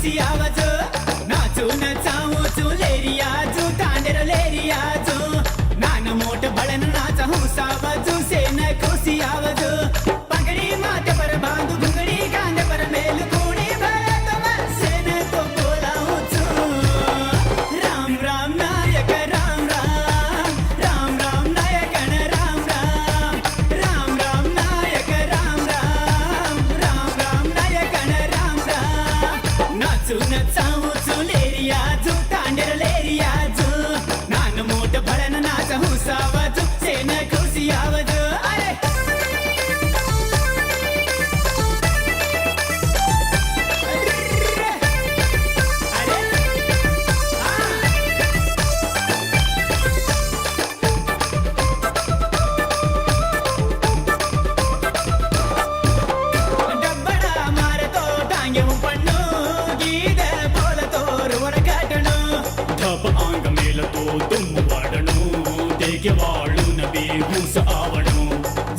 खुशी आवाज नाचू नचाऊ चू लेरिया चू तांडेर लेरिया चू नान मोठ बळन नाच हौस आवाज से न खुशी आवाज पगड़ी माथे पर बांधू घुंगड़ी कांधे पर मेल कूड़ी भला तो से न तो बोलाऊं चू राम राम नायक राम राम राम राम नायक राम राम राम राम नायक राम राम राम राम नायक राम राम नाचू नचाऊ चू लेरिया चू तांडेर लेरिया चू नान मोठ भळन नाच हौस आवाज से न खुशी आवाज अरे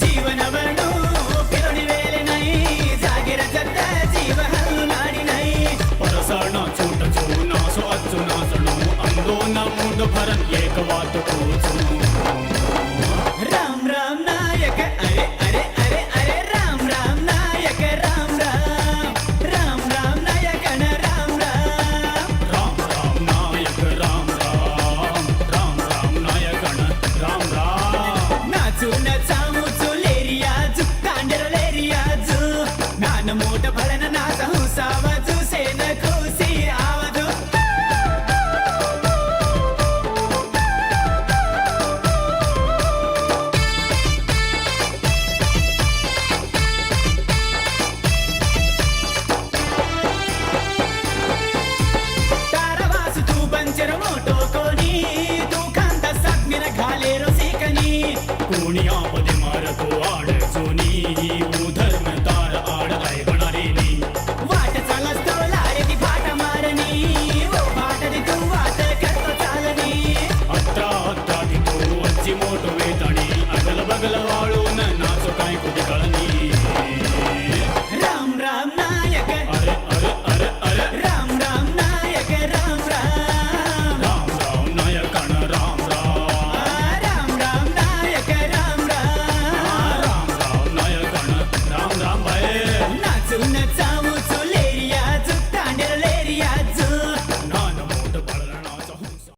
जीवनवरणु फिरोनी वेले नहीं जागीर जत्ता जीव हल्लाडी नहीं परसण छोट छो नासो अच्छु नासणो अंदो न मुंड भरन एक वात पूछू राम राम नायक अरे